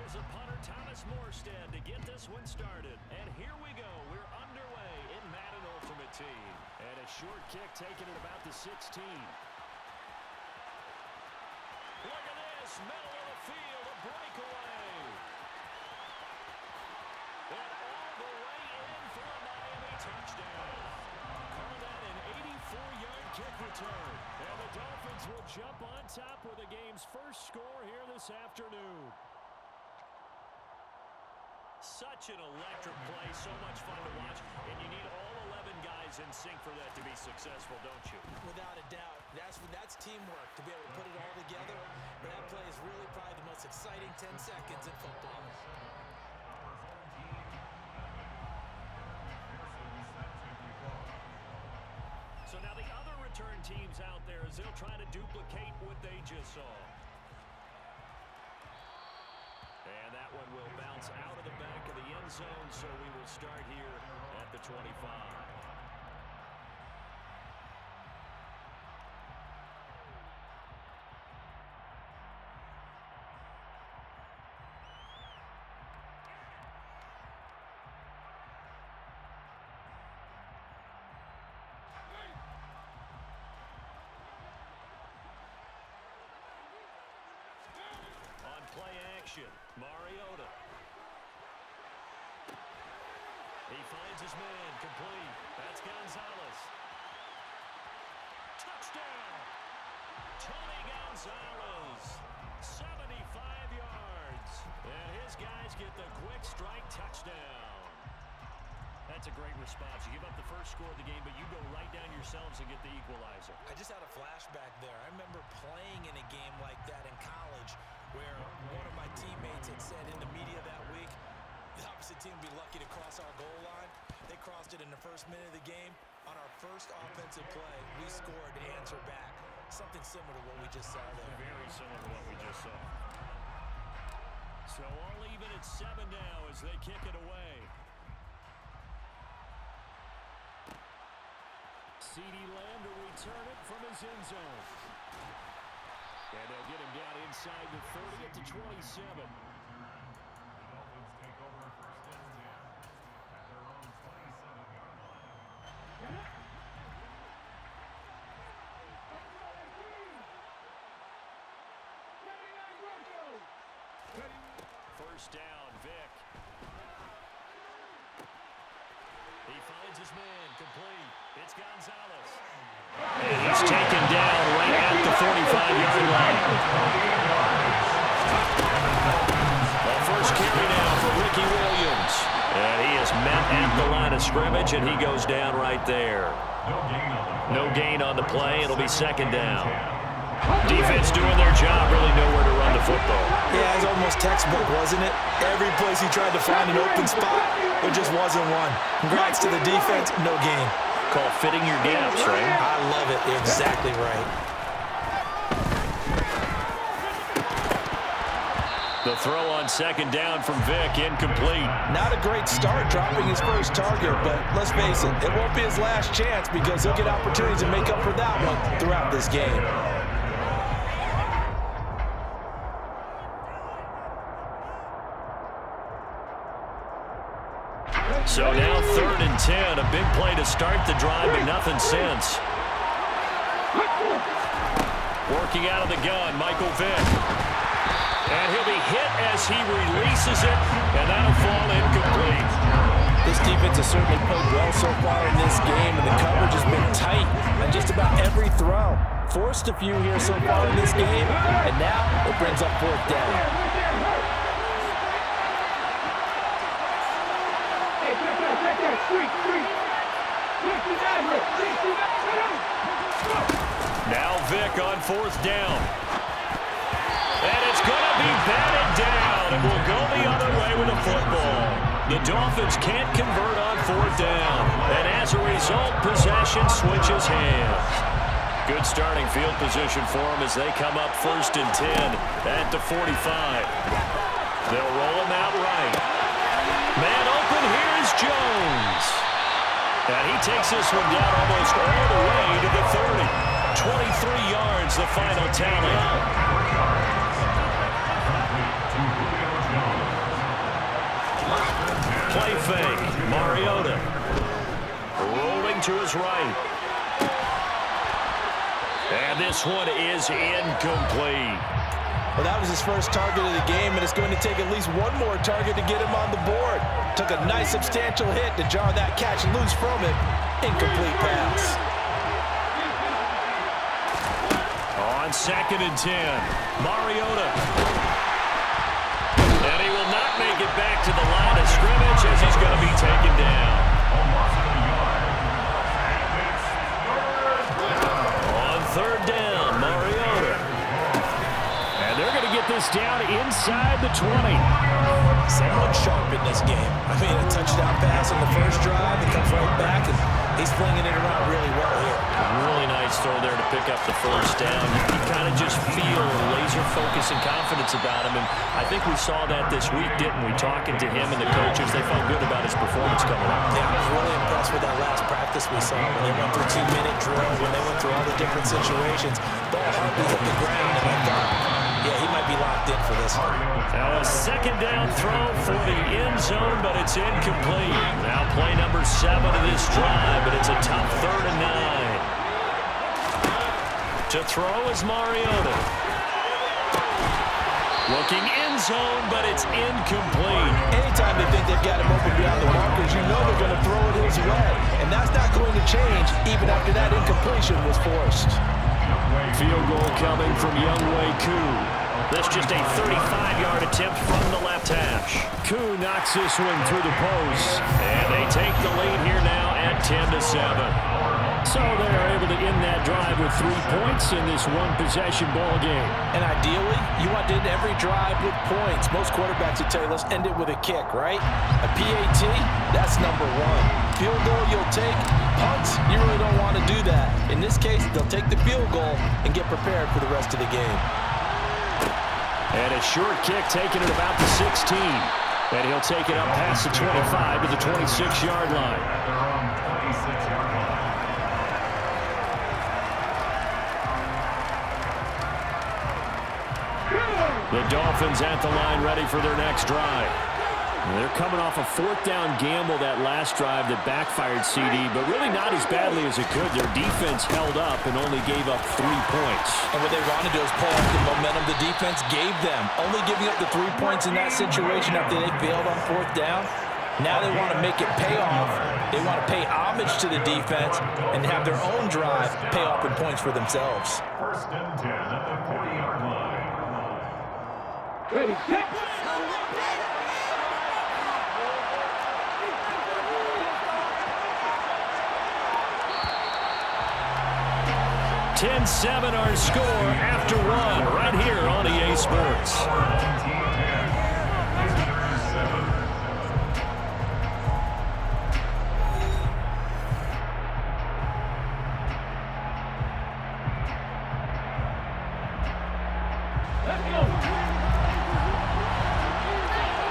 Here's a punter, Thomas Morstead, to get this one started. And here we go. We're underway in Madden Ultimate Team. And a short kick taken at about the 16. Look at this. Middle of the field. A breakaway. And all the way in for a Miami touchdown. Call that an 84-yard kick return. And the Dolphins will jump on top with the game's first score here this afternoon. Such an electric play, so much fun to watch, and you need all 11 guys in sync for that to be successful, don't you? Without a doubt. That's teamwork, to be able to put it all together. But that play is really probably the most exciting 10 seconds in football. So now the other return teams out there as they'll try to duplicate what they just saw. And that one will bounce out of the back of the end zone, so we will start here at the 25. Play action. Mariota. He finds his man. Complete. That's Gonzalez. Touchdown. Tony Gonzalez. 75 yards. And his guys get the quick strike touchdown. That's a great response. You give up the first score of the game, but you go right down yourselves and get the equalizer. I just had a flashback there. I remember playing in a game like that in college where one of my teammates had said in the media that week, the opposite team would be lucky to cross our goal line. They crossed it in the first minute of the game. On our first offensive play, we scored to answer back. Something similar to what we just saw there. Very similar to what we just saw. So all even at 7 now as they kick it away. CeeDee Lamb to return it from his end zone. And they'll get him down inside the 30 at the 27. The Dolphins take over first and 10 at their own 27-yard line. First down, Vic. He finds his man, complete. It's Gonzalez. And he's taken down right at the 45-yard line. The first carry now for Ricky Williams. And he is met at the line of scrimmage, and he goes down right there. No gain on the play. It'll be second down. Defense doing their job, really nowhere to run the football. Yeah, it was almost textbook, wasn't it? Every place he tried to find an open spot, there just wasn't one. Congrats to the defense, no gain. Called fitting your gaps, right? I love it. Exactly right. The throw on second down from Vic, incomplete. Not a great start dropping his first target, but let's face it, it won't be his last chance because he'll get opportunities to make up for that one throughout this game. So now 3rd and 10, a big play to start the drive, but nothing since. Working out of the gun, Michael Vick. And he'll be hit as he releases it, and that'll fall incomplete. This defense has certainly played well so far in this game, and the coverage has been tight on just about every throw. Forced a few here so far in this game, and now it brings up 4th down. Now Vic on 4th down. And it's going to be batted down, and we'll go the other way with the football. The Dolphins can't convert on 4th down, and as a result, possession switches hands. Good starting field position for them as they come up 1st and 10 at the 45. They'll roll him out right. Man open, here's Jones. And he takes this one down almost all the way to the 30. 23 yards, the final tally. to his right. And this one is incomplete. Well, that was his first target of the game, and it's going to take at least one more target to get him on the board. Took a nice substantial hit to jar that catch loose from it. Incomplete pass. On 2nd and 10, Mariota. And he will not make it back to the line of scrimmage as he's going to be taken down. On 3rd down, Mariota. And they're going to get this down inside the 20. Someone sharp in this game. I mean, a touchdown pass on the first drive. He comes right back, and he's flinging it around really well here. Really nice throw there to pick up the first down. You kind of just feel laser focus and confidence about him, and I think we saw that this week, didn't we? Talking to him and the coaches, they felt good about his performance coming up. Yeah, I was really impressed with that last practice we saw when they went through 2-minute drills, when they went through all the different situations. Ball hardly hit the ground, and I thought, yeah, he might be locked in for this one. Now a 2nd down throw for the end zone, but it's incomplete. Now play number 7 of this drive, but it's a tough 3rd and 9. To throw is Mariota. Looking end zone, but it's incomplete. Anytime they think they've got him open beyond the markers, you know they're going to throw it his way. And that's not going to change even after that incompletion was forced. Field goal coming from Younghoe Koo. This just a 35-yard attempt from the left hash. Koo knocks this one through the post. And they take the lead here now at 10-7. So they're able to end that drive with 3 points in this one-possession ball game. And ideally, you want to end every drive with points. Most quarterbacks would tell you, let's end it with a kick, right? A PAT, that's number 1. Field goal you'll take. Punts, you really don't want to do that. In this case, they'll take the field goal and get prepared for the rest of the game. And a short kick taken at about the 16. And he'll take it up past the 25 to the 26-yard line. At their own 26-yard line. The Dolphins at the line ready for their next drive. They're coming off a 4th down gamble that last drive that backfired CD, but really not as badly as it could. Their defense held up and only gave up 3 points. And what they wanted to do is pull off the momentum the defense gave them. Only giving up the 3 points in that situation after they failed on 4th down. Now they want to make it pay off. They want to pay homage to the defense and have their own drive pay off in points for themselves. 1st and 10 at the 40-yard line. Ready, set. 10-7 our score after 1 right here on EA Sports. Let's go.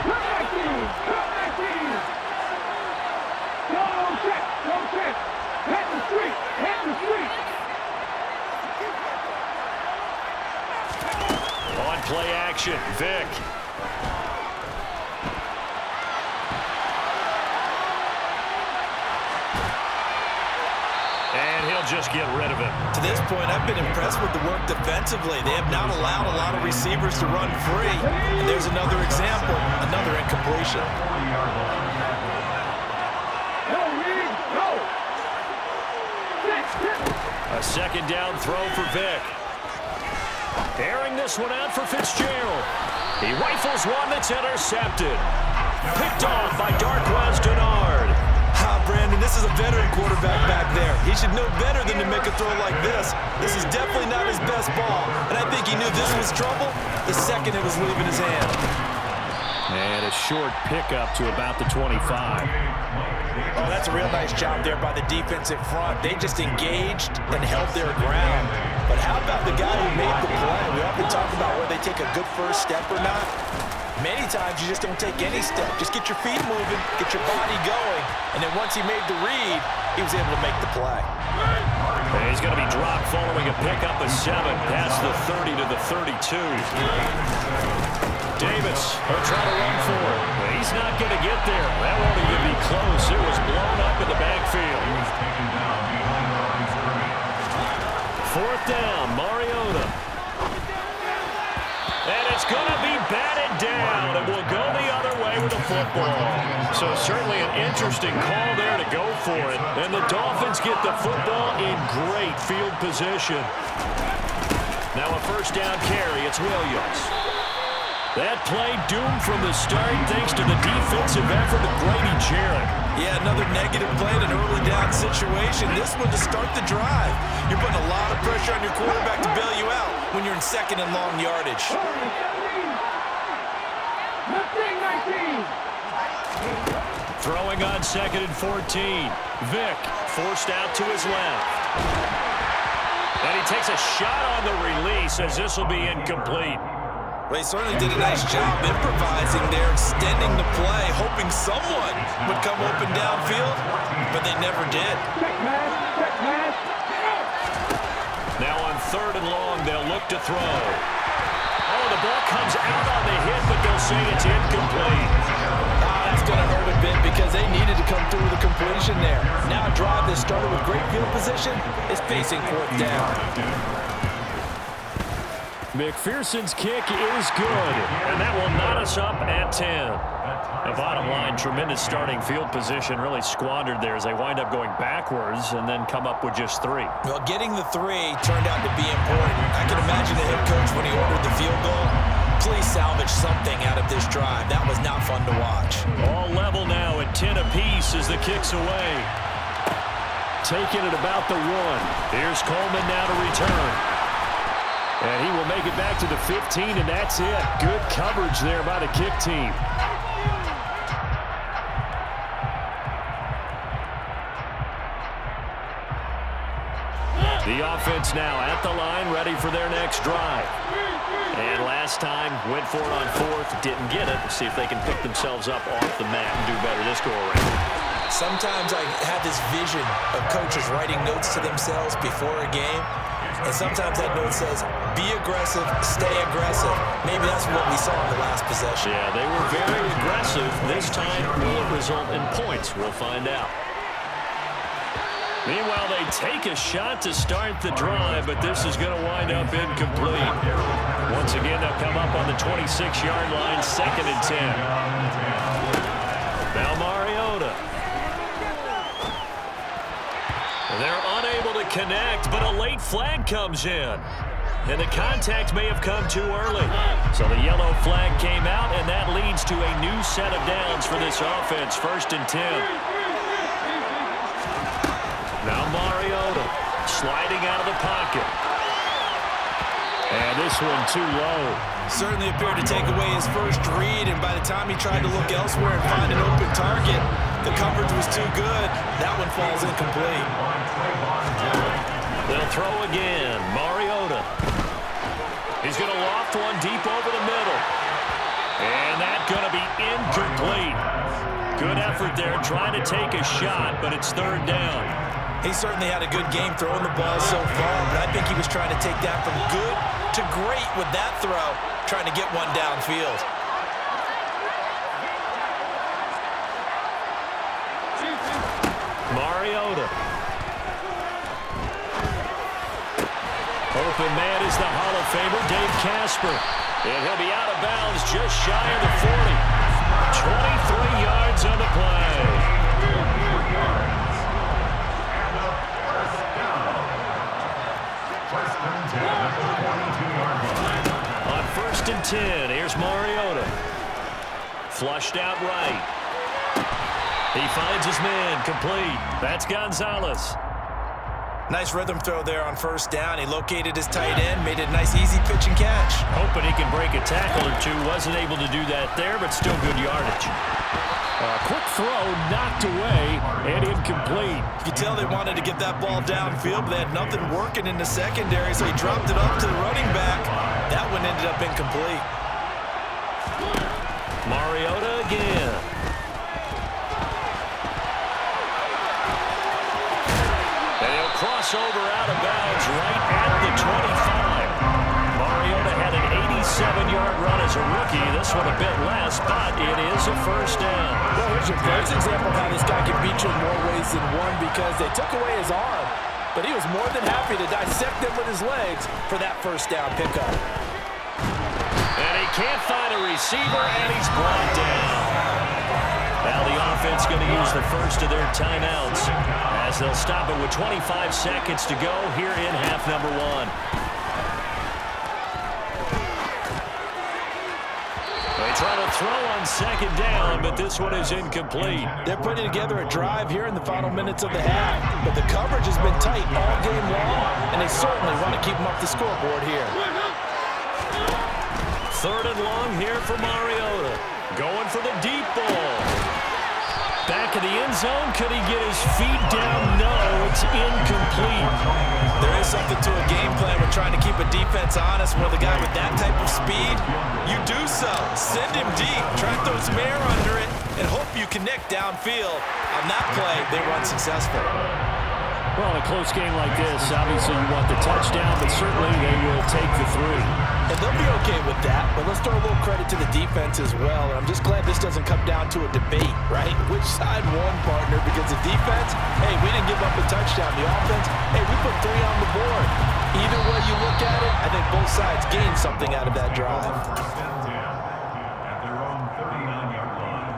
Come back in. Come back in. Don't check. Don't check. Hit the street. Hit the street. On play action, Vic. And he'll just get rid of it. To this point, I've been impressed with the work defensively. They have not allowed a lot of receivers to run free. And there's another example, another incompletion. Go, Reed. Go. A 2nd down throw for Vic. Airing this one out for Fitzgerald. He rifles one that's intercepted. Picked off by Darqueze Dennard. Brandon, this is a veteran quarterback back there. He should know better than to make a throw like this. This is definitely not his best ball, and I think he knew this was trouble the second it was leaving his hand. And a short pickup to about the 25. Oh, that's a real nice job there by the defense in front. They just engaged and held their ground. But how about the guy who made the play? We often talk about whether they take a good first step or not. Many times you just don't take any step. Just get your feet moving, get your body going, and then once he made the read, he was able to make the play. And he's going to be dropped following a pickup of 7 past the 30 to the 32. Davis will try to run for it. He's not going to get there. That won't even be close. It was blown up in the backfield. He was taken down 4th down, Mariota. And it's going to be batted down, and we'll go the other way with the football. So certainly an interesting call there to go for it. And the Dolphins get the football in great field position. Now a 1st down carry. It's Williams. That play doomed from the start thanks to the defensive effort of Grady Jarrett. Yeah, another negative play in an early down situation. This one to start the drive. You're putting a lot of pressure on your quarterback to bail you out when you're in 2nd and long yardage. 19. Throwing on 2nd and 14. Vick forced out to his left. And he takes a shot on the release as this will be incomplete. Well, he certainly did a nice job improvising there, extending the play, hoping someone would come open downfield, but they never did. Now on 3rd and long, they'll look to throw. Oh, the ball comes out on the hit, but they'll say it's incomplete. That's going to hurt a bit because they needed to come through with a completion there. Now a drive that started with great field position is facing 4th down. McPherson's kick is good, and that will knot us up at 10. The bottom line, tremendous starting field position, really squandered there as they wind up going backwards and then come up with just 3. Well, getting the 3 turned out to be important. I can imagine the head coach when he ordered the field goal. Please salvage something out of this drive. That was not fun to watch. All level now at 10 apiece as the kick's away. Taking it about the 1. Here's Coleman now to return. And he will make it back to the 15, and that's it. Good coverage there by the kick team. The offense now at the line, ready for their next drive. And last time, went for it on 4th, didn't get it. See if they can pick themselves up off the mat and do better this go-around. Sometimes I have this vision of coaches writing notes to themselves before a game. And sometimes that note says, be aggressive, stay aggressive. Maybe that's what we saw in the last possession. Yeah, they were very aggressive. This time, will it result in points? We'll find out. Meanwhile, they take a shot to start the drive, but this is going to wind up incomplete. Once again, they'll come up on the 26-yard line, 2nd and 10. Now Mariota. They're unable to connect, but a late flag comes in. And the contact may have come too early. So the yellow flag came out, and that leads to a new set of downs for this offense, 1st and 10. Now Mariota sliding out of the pocket. And this one too low. Certainly appeared to take away his first read, and by the time he tried to look elsewhere and find an open target, the coverage was too good. That one falls incomplete. They'll throw again. Mariota. He's going to loft one deep over the middle. And that's going to be incomplete. Good effort there trying to take a shot, but it's 3rd down. He certainly had a good game throwing the ball so far, but I think he was trying to take that from good to great with that throw, trying to get one downfield. Mariota. Open man is the Hall of Famer, Dave Casper. And he'll be out of bounds just shy of the 40. 23 yards on the play. On 1st and 10, here's Mariota. Flushed out right. He finds his man, complete. That's Gonzalez. Nice rhythm throw there on 1st down. He located his tight end, made it a nice easy pitch and catch. Hoping he can break a tackle or two. Wasn't able to do that there, but still good yardage. Quick throw, knocked away, and incomplete. You could tell they wanted to get that ball downfield, but they had nothing working in the secondary, so he dropped it off to the running back. That one ended up incomplete. Mariota again. They'll cross over out of bounds right at the 25. Mariota had an 87-yard run as a rookie. This one a bit less, but it is a 1st down. Well, here's your first example of how this guy can beat you in more ways than one because they took away his arm. but he was more than happy to dissect them with his legs for that first down pickup. And he can't find a receiver, and he's brought down. Now the offense going to use the first of their timeouts as they'll stop it with 25 seconds to go here in half number one. They try to throw on second down, but this one is incomplete. They're putting together a drive here in the final minutes of the half, but the coverage has been tight all game long, and they certainly want to keep them up the scoreboard here. Third and long here for Mariota. Going for the deep ball. Back of the end zone. Could he get his feet down? No, it's incomplete. There is something to a game plan with trying to keep a defense honest. With a guy with that type of speed, you do so. Send him deep. Try to throw some air under it and hope you connect downfield. On that play, they were unsuccessful. Well, in a close game like this, obviously you want the touchdown, but certainly they will take the three. And they'll be okay with that, but let's throw a little credit to the defense as well. And I'm just glad this doesn't come down to a debate, right? Which side won, partner? Because the defense, hey, we didn't give up a touchdown. The offense, hey, we put 3 on the board. Either way you look at it, I think both sides gained something out of that drive. First and 10 at their own 39-yard line.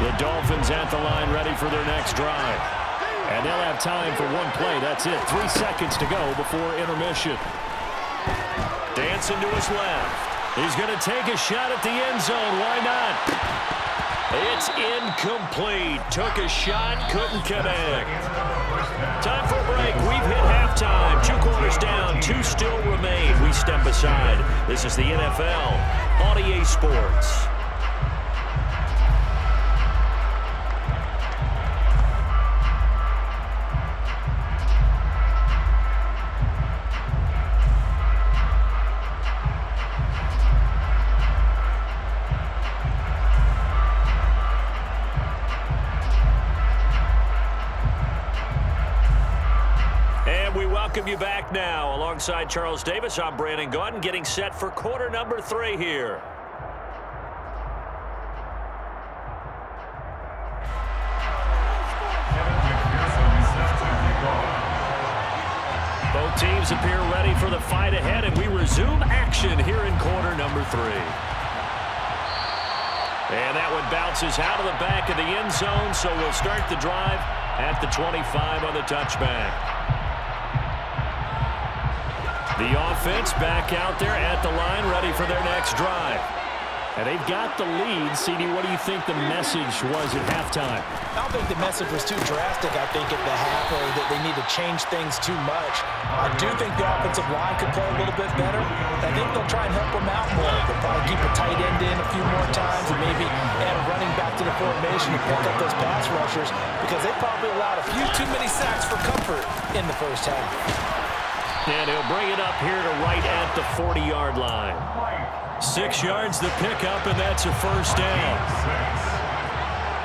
The Dolphins at the line ready for their next drive. And they'll have time for one play. That's it. 3 seconds to go before intermission. Dancing to his left. He's going to take a shot at the end zone. Why not? It's incomplete. Took a shot, couldn't connect. Time for a break. We've hit halftime. 2 quarters down, 2 still remain. We step aside. This is the NFL on EA Sports. Welcome you back now. Alongside Charles Davis, I'm Brandon Gaudin, getting set for quarter number 3 here. Both teams appear ready for the fight ahead, and we resume action here in quarter number 3. And that one bounces out of the back of the end zone, so we'll start the drive at the 25 on the touchback. The offense back out there at the line, ready for their next drive. And they've got the lead. CD, what do you think the message was at halftime? I don't think the message was too drastic, I think, at the half, or that they need to change things too much. I do think the offensive line could play a little bit better. I think they'll try and help them out more. They'll probably keep a tight end in a few more times and maybe add a running back to the formation to pick up those pass rushers, because they probably allowed a few too many sacks for comfort in the first half. And he'll bring it up here to right at the 40-yard line. 6 yards to pick up, and that's a first down.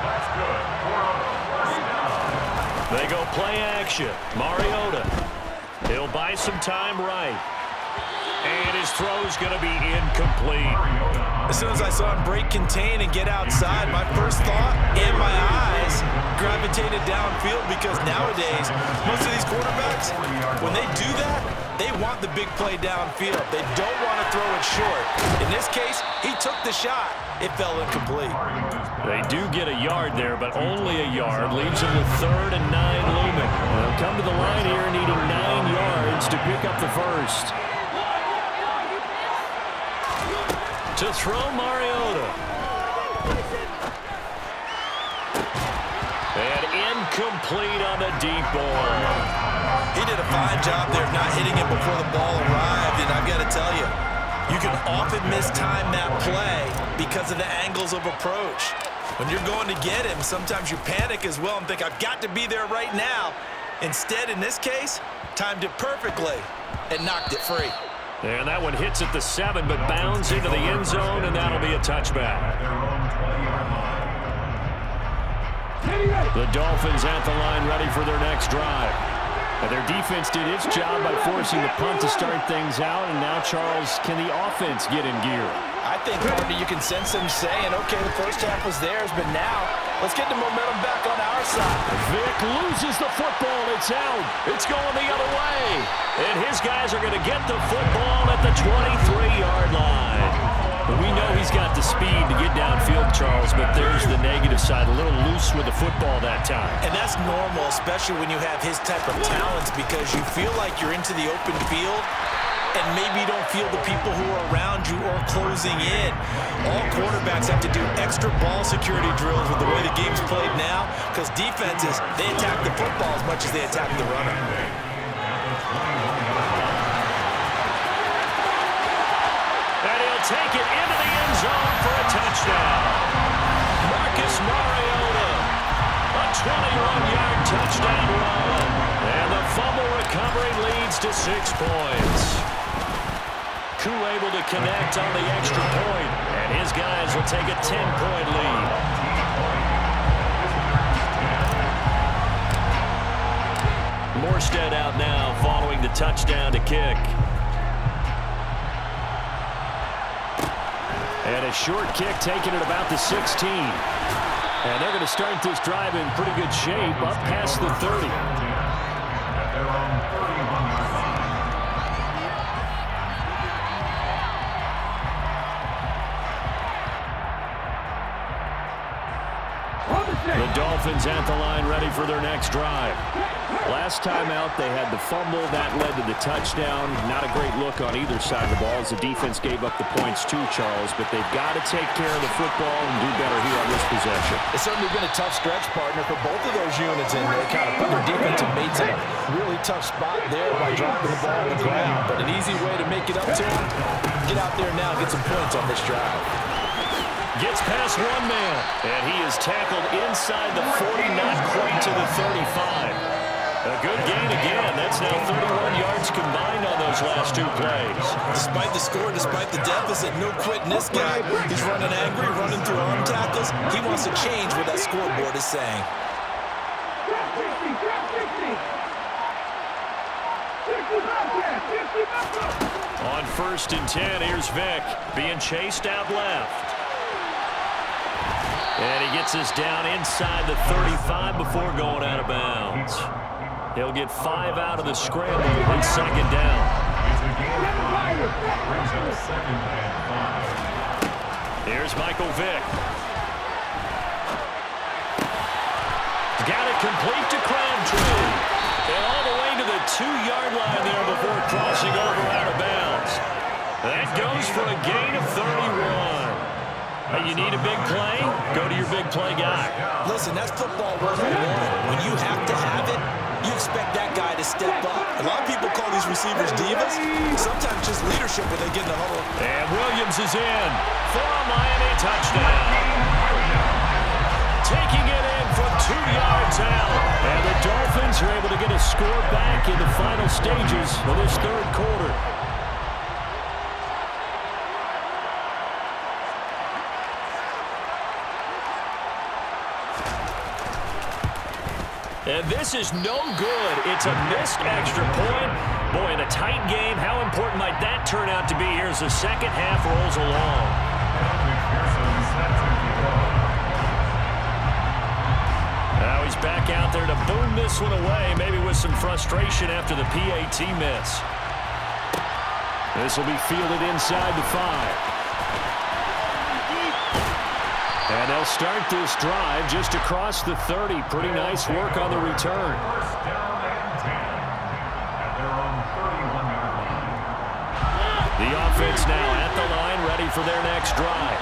That's good. They go play action. Mariota. He'll buy some time right. And his throw's going to be incomplete. As soon as I saw him break contain and get outside, my first thought and my eyes gravitated downfield, because nowadays, most of these quarterbacks, when they do that, they want the big play downfield. They don't want to throw it short. In this case, he took the shot. It fell incomplete. They do get a yard there, but only a yard. Leaves them with 3rd and 9 looming. They'll come to the line here needing 9 yards to pick up the first. To throw, Mariota. And incomplete on the deep ball. He did a fine job there of not hitting it before the ball arrived, and I've got to tell you, you can often mistime that play because of the angles of approach. When you're going to get him, sometimes you panic as well and think, I've got to be there right now. Instead, in this case, timed it perfectly and knocked it free. And that one hits at the 7, but bounds into the end zone, and that'll be a touchback. The Dolphins at the line ready for their next drive. And their defense did its job by forcing the punt to start things out, and now, Charles, can the offense get in gear? I think, partner, you can sense them saying, okay, the first half was theirs, but now Let's get the momentum back on our side. Vick loses the football. It's out. It's going the other way. And his guys are going to get the football at the 23-yard line. We know he's got the speed to get downfield, Charles, but there's the negative side. A little loose with the football that time. And that's normal, especially when you have his type of talents, because you feel like you're into the open field and maybe you don't feel the people who are around you or closing in. All quarterbacks have to do extra ball security drills with the way the game's played now, because defenses, they attack the football as much as they attack the runner. And he'll take it into the end zone for a touchdown. Marcus Mariota, a 21-yard touchdown run. And the fumble recovery leads to 6 points. Koo able to connect on the extra point, and his guys will take a 10-point lead. Morstead out now following the touchdown to kick. And a short kick taken at about the 16. And they're going to start this drive in pretty good shape up past the 30. At their own 31-yard line. The Dolphins at the line ready for their next drive. Last time out, they had the fumble. That led to the touchdown. Not a great look on either side of the ball as the defense gave up the points too, Charles. But they've got to take care of the football and do better here on this possession. It's certainly been a tough stretch, partner, for both of those units, and they kind of put their defensive mates in a really tough spot there by dropping the ball on the ground. But an easy way to make it up to them, get out there now and get some points on this drive. Gets past one man, and he is tackled inside the 40, not quite to the 35. A good gain again. That's now 31 yards combined on those last 2 plays. Despite the score, despite the deficit, no quitting this guy. He's running angry, running through arm tackles. He wants to change what that scoreboard is saying. On 1st and 10, here's Vick being chased out left. And he gets us down inside the 35 before going out of bounds. He'll get 5 out of the scramble on 2nd down. Here's Michael Vick. Got it complete to Crabtree. And all the way to the 2-yard line there before crossing over out of bounds. That goes for a gain of 31. Hey, you need a big play? Go to your big play guy. Listen, that's football 101. When you have to have it, you expect that guy to step up. A lot of people call these receivers divas. Sometimes just leadership when they get in the huddle. And Williams is in for a Miami touchdown. Taking it in from 2 yards out. And the Dolphins are able to get a score back in the final stages of this 3rd quarter. And this is no good. It's a missed extra point. Boy, in a tight game, how important might that turn out to be here as the second half rolls along? Now he's back out there to boom this one away, maybe with some frustration after the PAT miss. This will be fielded inside the 5. And they'll start this drive just across the 30. Pretty nice work on the return. 1st down and 10 at their own 31-yard line. The offense now at the line, ready for their next drive.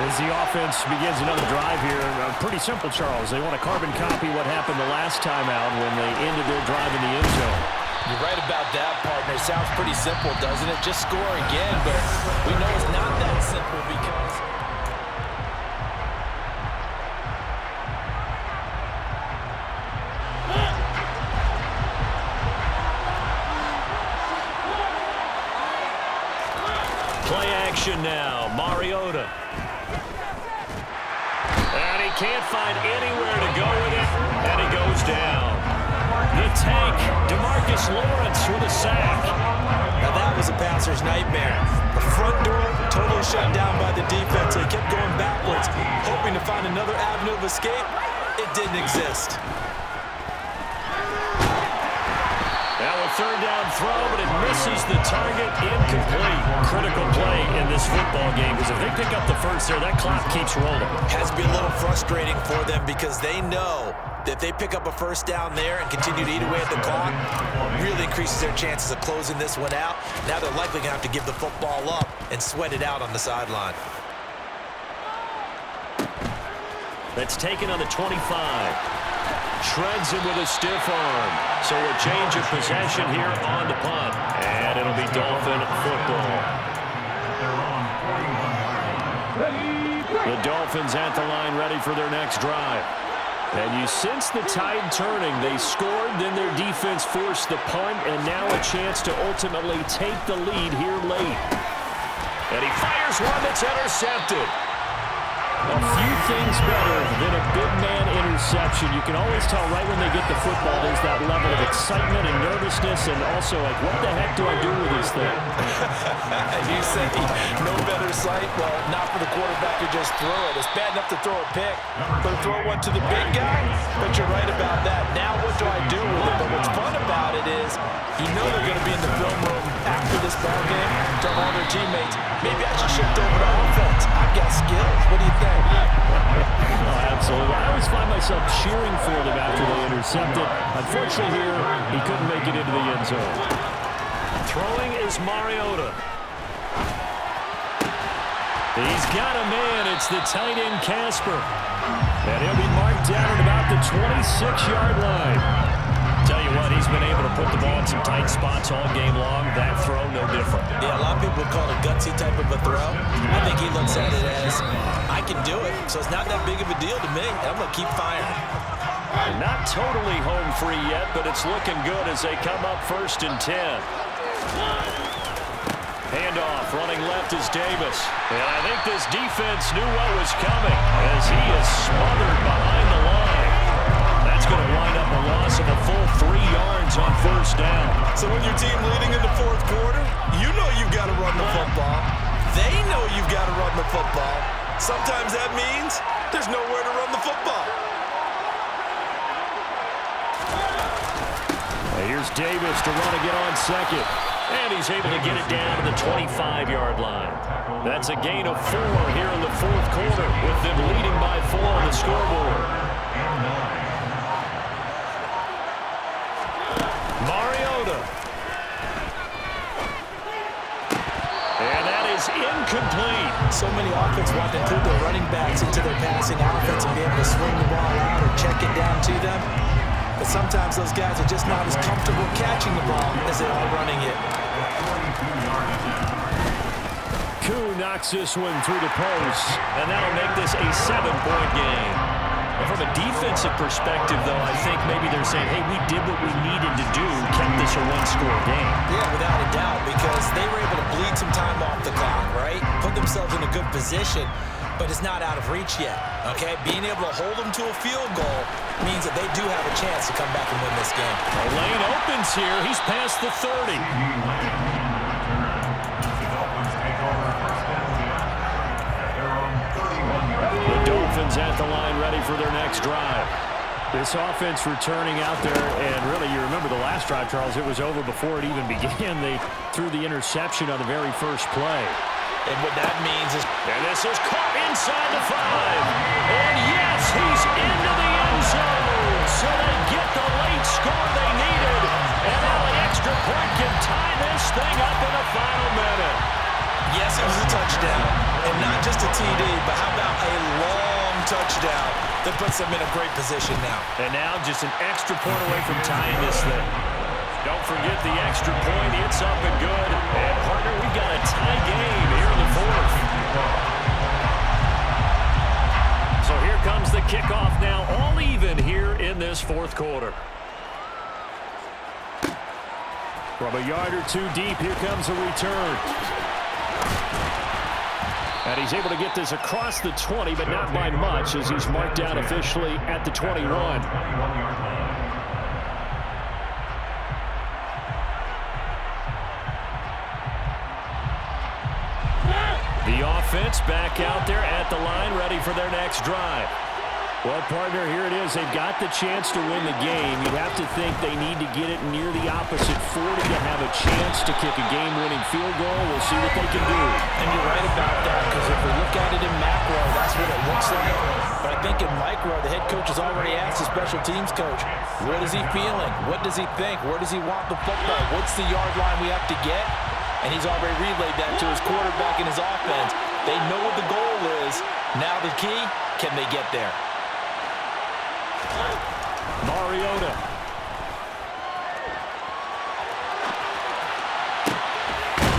As the offense begins another drive here, pretty simple, Charles. They want to carbon copy what happened the last time out when they ended their drive in the end zone. You're right about that, partner. Sounds pretty simple, doesn't it? Just score again, but we know it's not that simple because... Play action now, Mariota. And he can't find anywhere to go with it, and he goes down. The tank, DeMarcus Lawrence with a sack. Now that was a passer punter's nightmare. The front door totally shut down by the defense. So he kept going backwards, hoping to find another avenue of escape. It didn't exist. Now a third down throw, but it misses the target. Incomplete. Critical play in this football game, because if they pick up the first there, that clock keeps rolling. Has to be a little frustrating for them because they know that if they pick up a first down there and continue to eat away at the clock, really increases their chances of closing this one out. Now they're likely going to have to give the football up and sweat it out on the sideline. That's taken on the 25. Shreds him with a stiff arm. So a change of possession here on the punt. And it'll be Dolphin football. The Dolphins at the line ready for their next drive. And you sense the tide turning. They scored, then their defense forced the punt, and now a chance to ultimately take the lead here late. And he fires one that's intercepted. A few things better than a big man interception. You can always tell right when they get the football, there's that level of excitement and nervousness, and also like, what the heck do I do with this thing? You say no better sight? Well, not for the quarterback to just throw it. It's bad enough to throw a pick, but to throw one to the big guy? But you're right about that. Now what do I do with it? But what's fun about it is you know they're going to be in the film room after this ball game, tell all their teammates, maybe I should shift over to offense. I've got skills. What do you think? Oh, absolutely. I always find myself cheering for them after they intercept it. Unfortunately here, he couldn't make it into the end zone. Throwing is Mariota. He's got a man. It's the tight end, Casper. And he'll be marked down at about the 26-yard line. Tell you what, he's been able to put the ball in some tight spots all game long. That throw, no different. Yeah, a lot of people would call it a gutsy type of a throw. I think he looks at it as, I can do it, so it's not that big of a deal to me. I'm going to keep firing. Not totally home free yet, but it's looking good as they come up 1st and 10. Handoff, running left is Davis. And I think this defense knew what was coming as he is smothered behind the line. That's going to wind up a loss of a full 3 yards on 1st down. So when your team leading in the 4th quarter, you know you've got to run the football. They know you've got to run the football. Sometimes that means there's nowhere to run the football. Here's Davis to run again on 2nd. And he's able to get it down to the 25-yard line. That's a gain of 4 here in the 4th quarter, with them leading by 4 on the scoreboard. Mariota. And that is incomplete. So many offense want to include their running backs into their passing offense and be able to swing the ball out or check it down to them. But sometimes those guys are just not as comfortable catching the ball as they are running it. Koo knocks this one through the post, and that'll make this a 7-point game. And from a defensive perspective, though, I think maybe they're saying, hey, we did what we needed to do, kept this a 1-score game. Yeah, without a doubt, because they were able to bleed some time off the clock, right? Put themselves in a good position, but it's not out of reach yet, okay? Being able to hold them to a field goal means that they do have a chance to come back and win this game. The lane opens here. He's past the 30. The Dolphins at the line ready for their next drive. This offense returning out there, and really, you remember the last drive, Charles, it was over before it even began. They threw the interception on the very first play. And what that means is... And this is caught inside the 5. And yes, he's into the end zone. So they get the late score they needed. And now the extra point can tie this thing up in the final minute. Yes, it was a touchdown. And not just a TD, but how about a long touchdown that puts them in a great position now. And now just an extra point away from tying this thing. Don't forget the extra point. It's up and good. And, partner, we've got a tie game here in the 4th. So here comes the kickoff now, all even here in this 4th quarter. From a yard or 2 deep, here comes a return. And he's able to get this across the 20, but not by much, as he's marked down officially at the 21. The offense back out there at the line, ready for their next drive. Well, partner, here it is. They've got the chance to win the game. You'd have to think they need to get it near the opposite 40 to have a chance to kick a game-winning field goal. We'll see what they can do. And you're right about that, because if we look at it in macro, that's what it looks like. But I think in micro, the head coach has already asked the special teams coach, what is he feeling? What does he think? Where does he want the football? What's the yard line we have to get? And he's already relayed that to his quarterback and his offense. They know what the goal is. Now the key, can they get there? Mariota.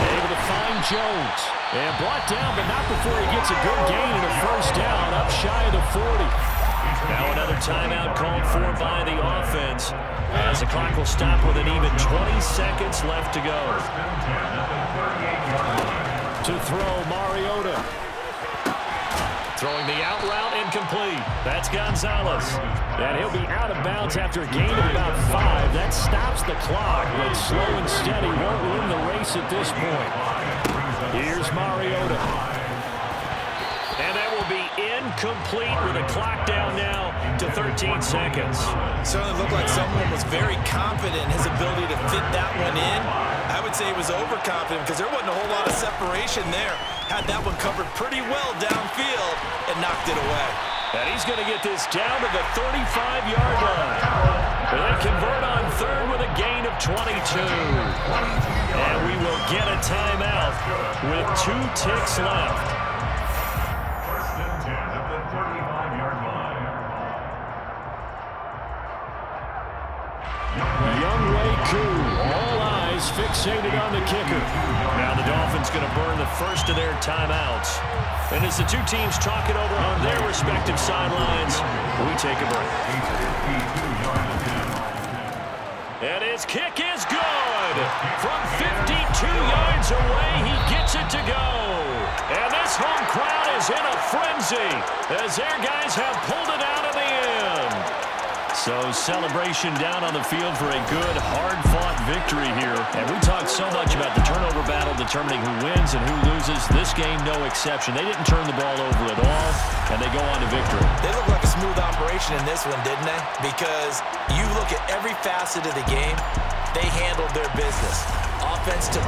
Able to find Jones. And brought down, but not before he gets a good gain and a first down up shy of the 40. Now another timeout called for by the offense, as the clock will stop with an even 20 seconds left to go. To throw, Mariota. Throwing the out route, incomplete. That's Gonzalez. And he'll be out of bounds after a gain of about 5. That stops the clock, but slow and steady won't win the race at this point. Here's Mariota. And that will be incomplete with a clock down now to 13 seconds. Certainly looked like someone was very confident in his ability to fit that one in. I would say he was overconfident because there wasn't a whole lot of separation there. Had that one covered pretty well downfield and knocked it away. And he's going to get this down to the 35-yard line. And they convert on third with a gain of 22. And we will get a timeout with 2 ticks left. First and 10 at the 35-yard line. Younghoe Koo, all eyes fixated on the kicker. Now the Dolphins going to burn the first of their timeouts. And as the two teams talk it over on their respective sidelines, we take a break. And his kick is good. From 52 yards away, he gets it to go. And this home crowd is in a frenzy as their guys have pulled it out of the end. So celebration down on the field for a good, hard-fought victory here. And we talked so much about the turnover battle determining who wins and who loses. This game, no exception. They didn't turn the ball over at all, and they go on to victory. They look like a smooth operation in this one, didn't they? Because you look at every facet of the game, they handled their business. Offense to